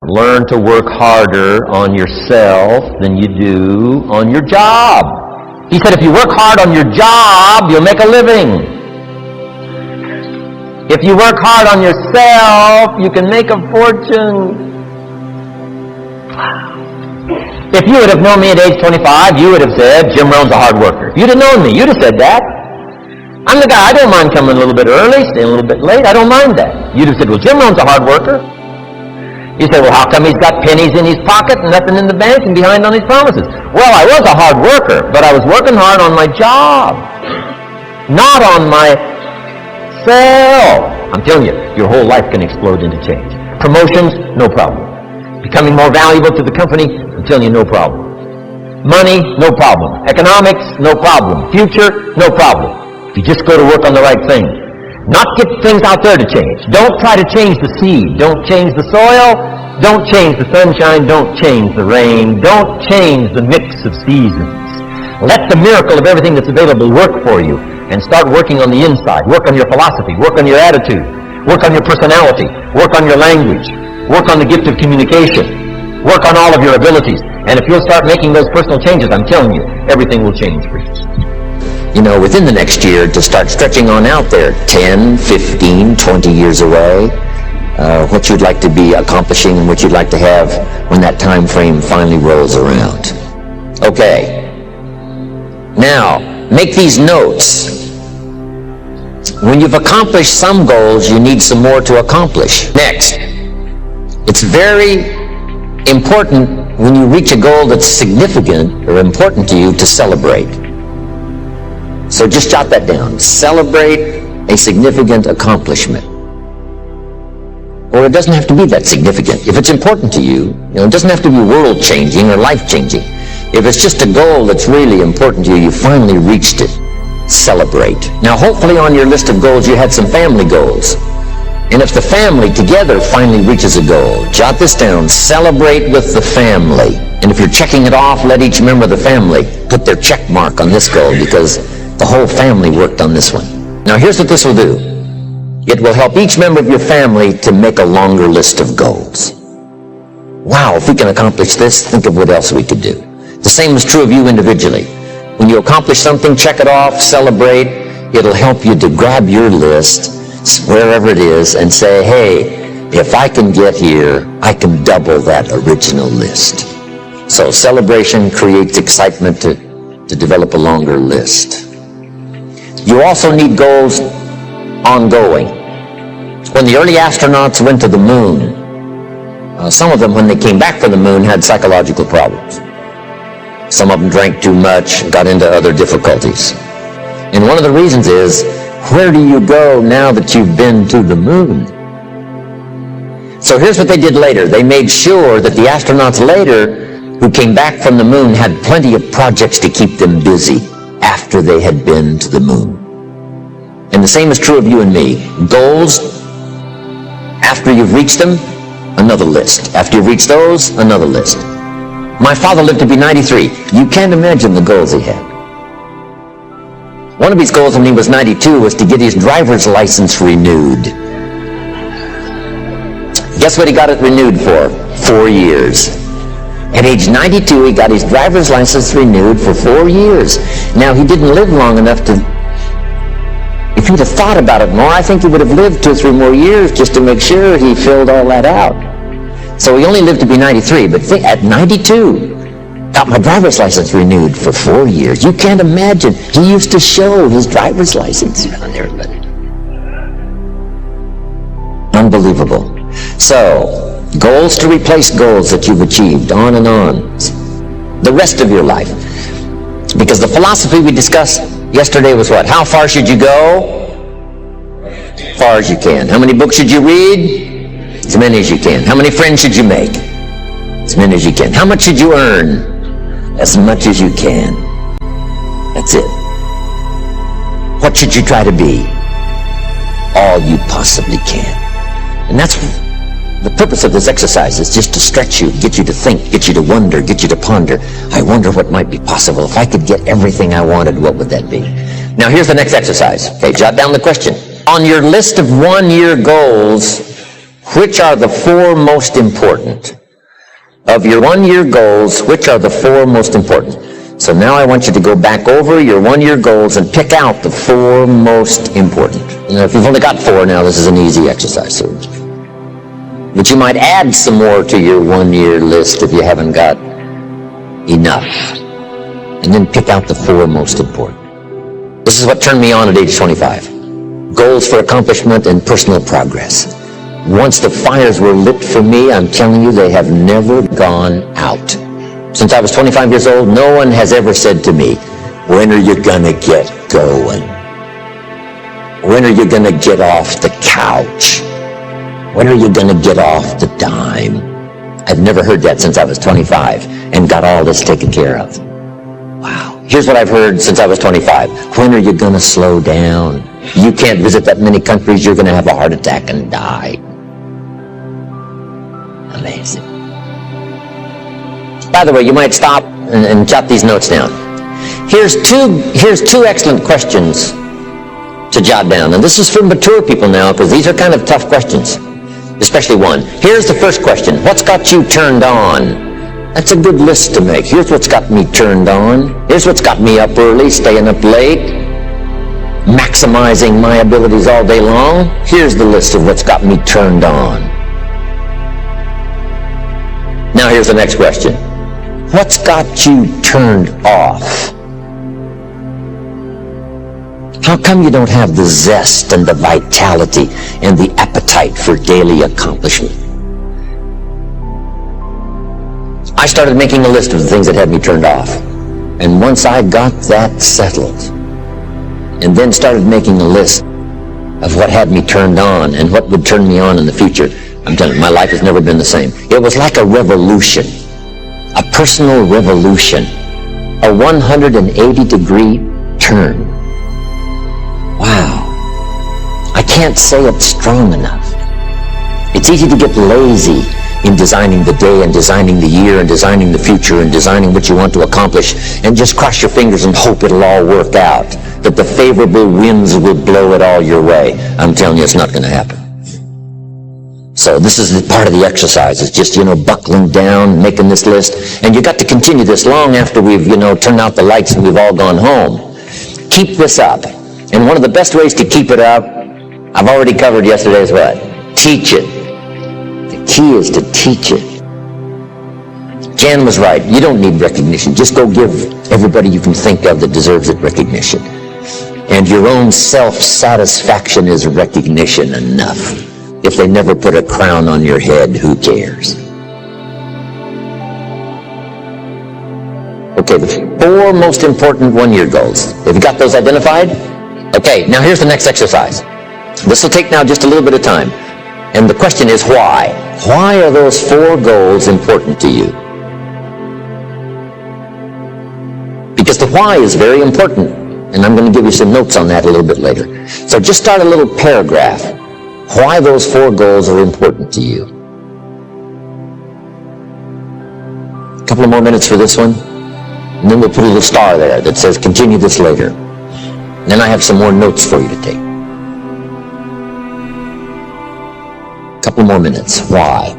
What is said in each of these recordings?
learn to work harder on yourself than you do on your job. He said if you work hard on your job, you'll make a living. If you work hard on yourself, you can make a fortune. If you would have known me at age 25, you would have said, Jim Rohn's a hard worker. If you'd have known me, you'd have said that. I'm the guy, I don't mind coming a little bit early, staying a little bit late, I don't mind that. You'd have said, well, Jim Rohn's a hard worker. You say, well, how come he's got pennies in his pocket and nothing in the bank and behind on his promises? Well, I was a hard worker, but I was working hard on my job, not on myself. I'm telling you, your whole life can explode into change. Promotions, no problem. Becoming more valuable to the company, I'm telling you, no problem. Money, no problem. Economics, no problem. Future, no problem. If you just go to work on the right thing. Not get things out there to change. Don't try to change the seed. Don't change the soil. Don't change the sunshine. Don't change the rain. Don't change the mix of seasons. Let the miracle of everything that's available work for you, and start working on the inside. Work on your philosophy. Work on your attitude. Work on your personality. Work on your language. Work on the gift of communication. Work on all of your abilities. And if you'll start making those personal changes, I'm telling you, everything will change for you. You know, within the next year, to start stretching on out there, 10, 15, 20 years away, what you'd like to be accomplishing and what you'd like to have when that time frame finally rolls around. Okay. Now, make these notes. When you've accomplished some goals, you need some more to accomplish. Next. It's very important when you reach a goal that's significant or important to you to celebrate. So just jot that down. Celebrate a significant accomplishment. Or it doesn't have to be that significant. If it's important to you, it doesn't have to be world-changing or life-changing. If it's just a goal that's really important to you, you finally reached it. Celebrate. Now, hopefully on your list of goals, you had some family goals. And if the family together finally reaches a goal, jot this down, celebrate with the family. And if you're checking it off, let each member of the family put their check mark on this goal because the whole family worked on this one. Now here's what this will do. It will help each member of your family to make a longer list of goals. Wow, if we can accomplish this, think of what else we could do. The same is true of you individually. When you accomplish something, check it off, celebrate. It'll help you to grab your list, wherever it is, and say, hey, if I can get here, I can double that original list. So celebration creates excitement to develop a longer list. You also need goals ongoing. When the early astronauts went to the moon, some of them, when they came back from the moon, had psychological problems. Some of them drank too much, got into other difficulties. And one of the reasons is, where do you go now that you've been to the moon? So here's what they did later. They made sure that the astronauts later who came back from the moon had plenty of projects to keep them busy after they had been to the moon. And the same is true of you and me. Goals, after you've reached them, another list. After you've reached those, another list. My father lived to be 93. You can't imagine the goals he had. One of his goals when he was 92 was to get his driver's license renewed. Guess what he got it renewed for? 4 years. At age 92, he got his driver's license renewed for 4 years. Now, he didn't live long enough to... If he'd have thought about it more, I think he would have lived 2 or 3 more years just to make sure he filled all that out. So he only lived to be 93, but at 92, got my driver's license renewed for 4 years. You can't imagine. He used to show his driver's license around everybody. Unbelievable. So, goals to replace goals that you've achieved, on and on. The rest of your life. Because the philosophy we discussed yesterday was what? How far should you go? As far as you can. How many books should you read? As many as you can. How many friends should you make? As many as you can. How much should you earn? As much as you can. That's it. What should you try to be? All you possibly can. And that's the purpose of this exercise, is just to stretch you, get you to think, get you to wonder, get you to ponder. I wonder what might be possible. If I could get everything I wanted, what would that be? Now here's the next exercise. Okay, jot down the question. On your list of 1-year goals, Which are the four most important? Of your 1-year goals, which are the four most important? So now I want you to go back over your 1-year goals and pick out the four most important. If you've only got 4 now, this is an easy exercise. But you might add some more to your 1-year list if you haven't got enough. And then pick out the 4 most important. This is what turned me on at age 25. Goals for accomplishment and personal progress. Once the fires were lit for me, I'm telling you, they have never gone out. Since I was 25 years old, no one has ever said to me, when are you gonna get going? When are you gonna get off the couch? When are you gonna get off the dime? I've never heard that since I was 25 and got all this taken care of. Wow. Here's what I've heard since I was 25. When are you gonna slow down? You can't visit that many countries, you're gonna have a heart attack and die. Amazing. By the way, you might stop and jot these notes down. Here's two excellent questions to jot down. And this is for mature people now, because these are kind of tough questions, especially one. Here's the first question. What's got you turned on? That's a good list to make. Here's what's got me turned on. Here's what's got me up early, staying up late, maximizing my abilities all day long. Here's the list of what's got me turned on. Now here's the next question. What's got you turned off? How come you don't have the zest and the vitality and the appetite for daily accomplishment? I started making a list of the things that had me turned off. And once I got that settled, and then started making a list of what had me turned on and what would turn me on in the future, I'm telling you, my life has never been the same. It was like a revolution, a personal revolution, a 180-degree turn. Wow. I can't say it strong enough. It's easy to get lazy in designing the day and designing the year and designing the future and designing what you want to accomplish and just cross your fingers and hope it'll all work out, that the favorable winds will blow it all your way. I'm telling you, it's not going to happen. So this is part of the exercise. It's just, buckling down, making this list. And you got to continue this long after we've, turned out the lights and we've all gone home. Keep this up. And one of the best ways to keep it up, I've already covered yesterday's what? Teach it. The key is to teach it. Jan was right. You don't need recognition. Just go give everybody you can think of that deserves it recognition. And your own self-satisfaction is recognition enough. If they never put a crown on your head, who cares? Okay, the 4 most important 1-year goals. Have you got those identified? Okay, now here's the next exercise. This will take now just a little bit of time. And the question is why? Why are those 4 goals important to you? Because the why is very important. And I'm going to give you some notes on that a little bit later. So just start a little paragraph. Why those 4 goals are important to you. A couple of more minutes for this one. And then we'll put a little star there that says continue this later. And then I have some more notes for you to take. A couple more minutes. Why?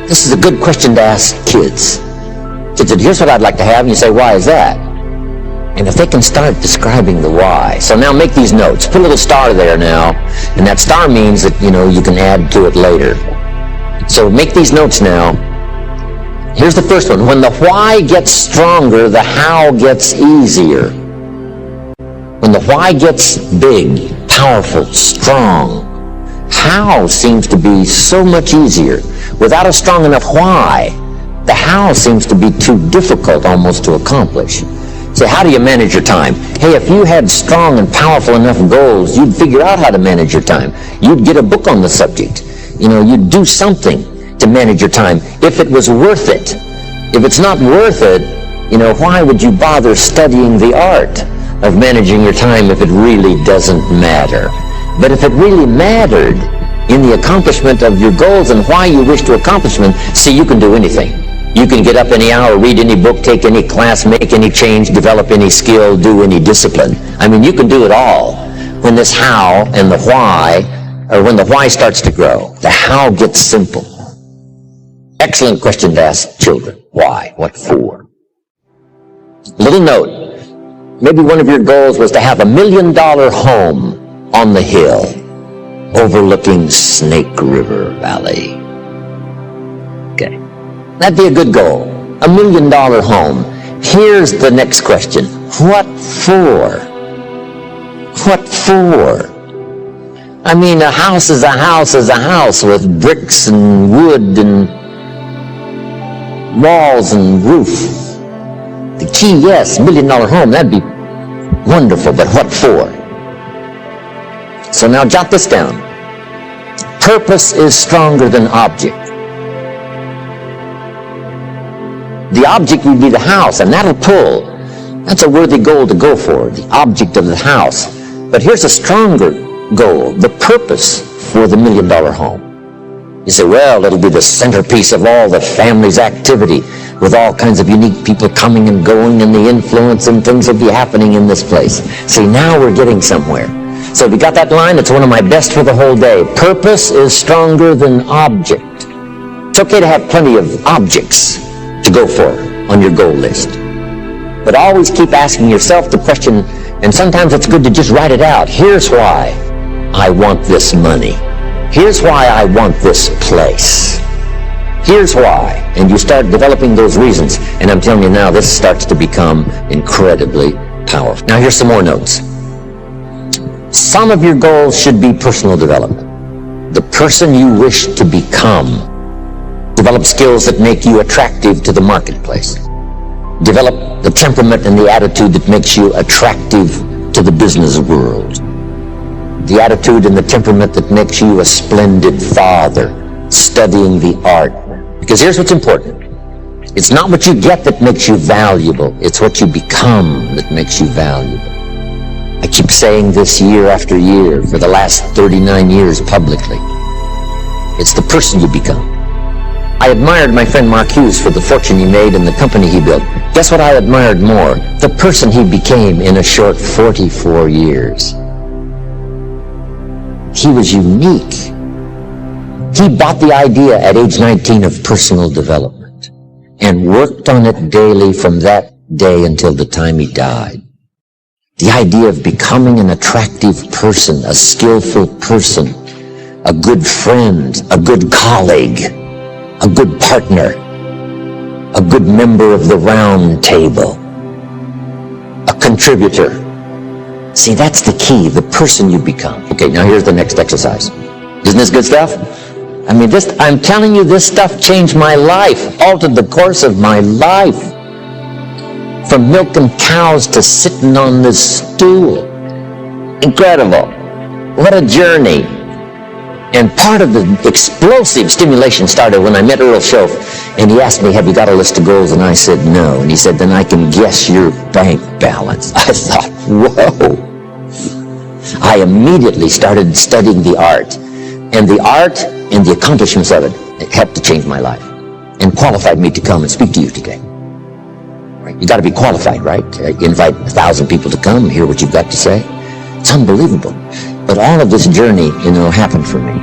This is a good question to ask kids. Kids, here's what I'd like to have. And you say, why is that? And if they can start describing the why. So now make these notes. Put a little star there now. And that star means that, you can add to it later. So make these notes now. Here's the first one. When the why gets stronger, the how gets easier. When the why gets big, powerful, strong, how seems to be so much easier. Without a strong enough why, the how seems to be too difficult almost to accomplish. Say, how do you manage your time? Hey, if you had strong and powerful enough goals, you'd figure out how to manage your time. You'd get a book on the subject. You'd do something to manage your time if it was worth it. If it's not worth it, why would you bother studying the art of managing your time if it really doesn't matter? But if it really mattered in the accomplishment of your goals and why you wish to accomplish them, see, you can do anything. You can get up any hour, read any book, take any class, make any change, develop any skill, do any discipline. You can do it all. when this how and the why, or when the why starts to grow, the how gets simple. Excellent question to ask children. Why? What for? Little note. Maybe one of your goals was to have $1 million home on the hill overlooking Snake River Valley. Okay. That'd be a good goal. $1 million home. Here's the next question. What for? What for? I mean, a house is a house is a house with bricks and wood and walls and roof. The key, yes, $1 million home, that'd be wonderful, but what for? So now jot this down. Purpose is stronger than object. The object would be the house, and that'll pull. That's a worthy goal to go for, the object of the house. But here's a stronger goal, the purpose for the $1 million home. You say, well, it'll be the centerpiece of all the family's activity, with all kinds of unique people coming and going, and the influence and things will be happening in this place. See, now we're getting somewhere. So if you got that line, it's one of my best for the whole day. Purpose is stronger than object. It's okay to have plenty of objects to go for on your goal list. But always keep asking yourself the question, and sometimes it's good to just write it out. Here's why I want this money. Here's why I want this place. Here's why. And you start developing those reasons. And I'm telling you now, this starts to become incredibly powerful. Now here's some more notes. Some of your goals should be personal development. The person you wish to become. Develop skills that make you attractive to the marketplace. Develop the temperament and the attitude that makes you attractive to the business world. The attitude and the temperament that makes you a splendid father, studying the art. Because here's what's important. It's not what you get that makes you valuable. It's what you become that makes you valuable. I keep saying this year after year for the last 39 years publicly. It's the person you become. I admired my friend Mark Hughes for the fortune he made and the company he built. Guess what I admired more? The person he became in a short 44 years. He was unique. He bought the idea at age 19 of personal development and worked on it daily from that day until the time he died. The idea of becoming an attractive person, a skillful person, a good friend, a good colleague, a good partner, a good member of the round table, a contributor. See, that's the key, the person you become. Okay, now here's the next exercise. Isn't this good stuff? I mean, I'm telling you, this stuff changed my life, altered the course of my life. From milking cows to sitting on this stool. Incredible. What a journey. And part of the explosive stimulation started when I met Earl Schoaf, and he asked me, have you got a list of goals? And I said, no. And he said, then I can guess your bank balance. I thought, whoa. I immediately started studying the art. And the art and the accomplishments of it helped to change my life and qualified me to come and speak to you today. Right? You got to be qualified, right? You invite 1,000 people to come and hear what you've got to say. It's unbelievable. But all of this journey, happened for me.